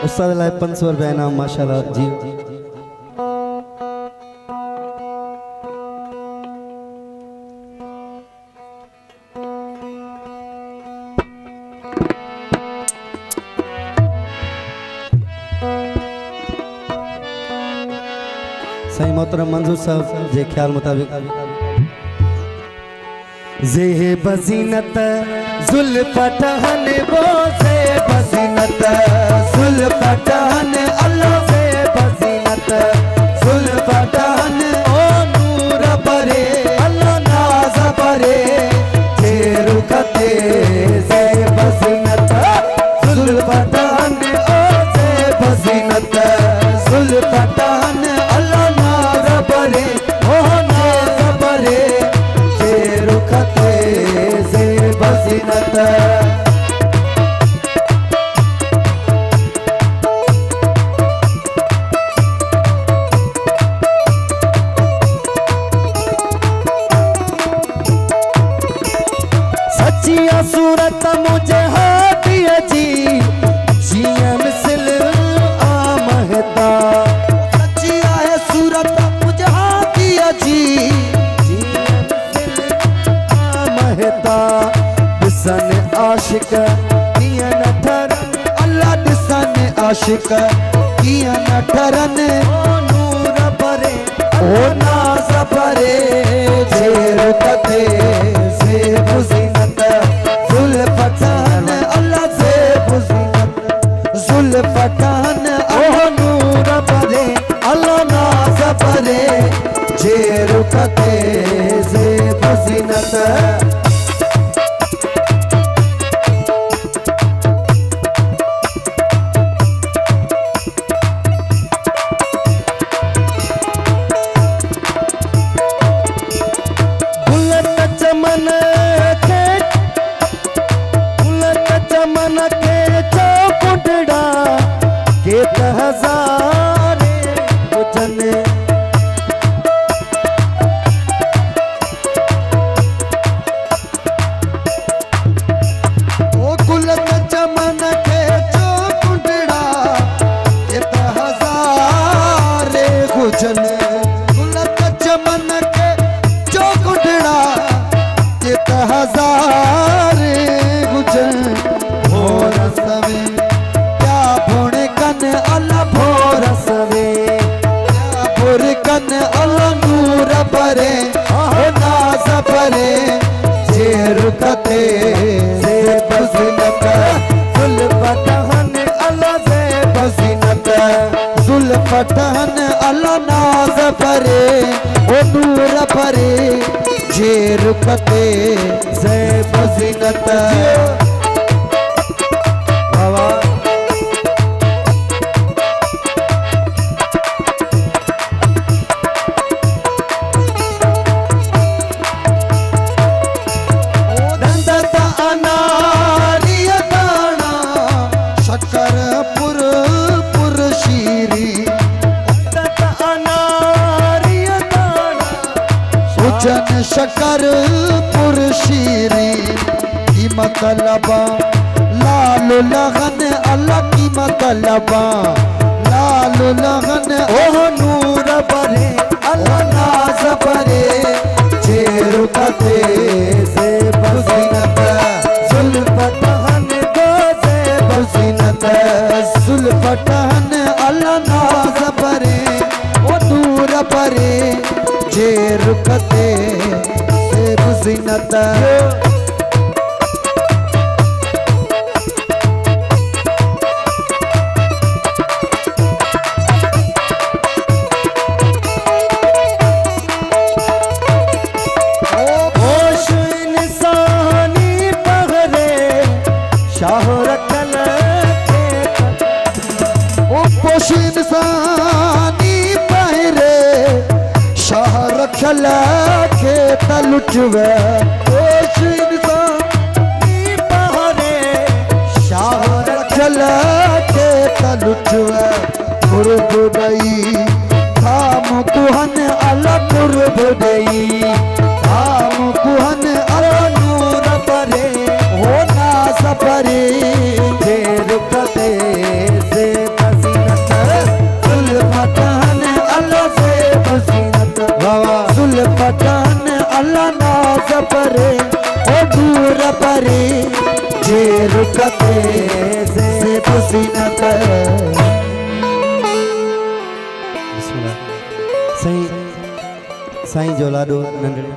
उस्ताद लाए 500 रुपया इनाम माशाल्लाह जी। सही मोहतरम मंजूर साहब जे ख्याल मुताबिक जे बजीनत जुल्फतहन वो से बजीनत जुल्फतहन अल्लाह से बजीनत जुल्फतहन ओ नूर परे अल्लाह नाज परे जे रुखते से बजीनत जुल्फतहन ओ से बजीनत जुल्फतहन अल्लाह नाज परे ओ नाज परे जे रुखते से बजीनत। सचिया सूरत मुझे हाथी जी जिया मिसल आमहता सचिया है सूरत मुझे हाथी जी जिया मिसल आमहता दिसन आशिक किया न ठरन अल्लाह दिसन आशिक किया न ठरन ओ नूर परे ओ नाज परे जे रुकते से बुज़ीनत जुल्फतहन अल्लाह से बुज़ीनत जुल्फतहन ओ नूर परे अल्लाह नाज परे जे रुकते से बुज़ीनत। हजारे वचन ओ कुलत चमन के जो कुंडड़ा ये हजारे वचन कुलत चमन के जो कुंडड़ा ये हजारे वचन भोर सवे अल्लाह भोर सवे भोर कन अल्लाह नूर परे नाज परे जे रुकते से बज़ीनत जुल्फतहन अल्लाह से बज़ीनत जुल्फतहन अल्लाह नाज परे ओ नूर परे जे रुकते से बज़ीनत। जन शकर पुरशीरी की मतलबा लाल लगन अल्लाह की मतलबा लाल लगन ओ नूर परे अल्लाह नाज परे जे रुकते से बज़ीनत जुल्फतहन दो से बज़ीनत जुल्फतहन अल्लाह नाज परे ओ नूर परे जे रुकते से बुज़ीनत। होश इंसानी पहरे शाह रखल ओ होश इंसानी पहरे शाह रखल के तलुटवे होश इंसानी पहरे शाह रखल के तलुटवे कुर्ब गई धाम कुहन अल्लाह कुर्ब गई धाम कुहन अल्लाह नूर परे हो नाज परे जे रुकते से परे ओ दूर परे जे रुकते से पसीना पर। बिस्मिल्लाह। साईं जो लाडो नंढड़े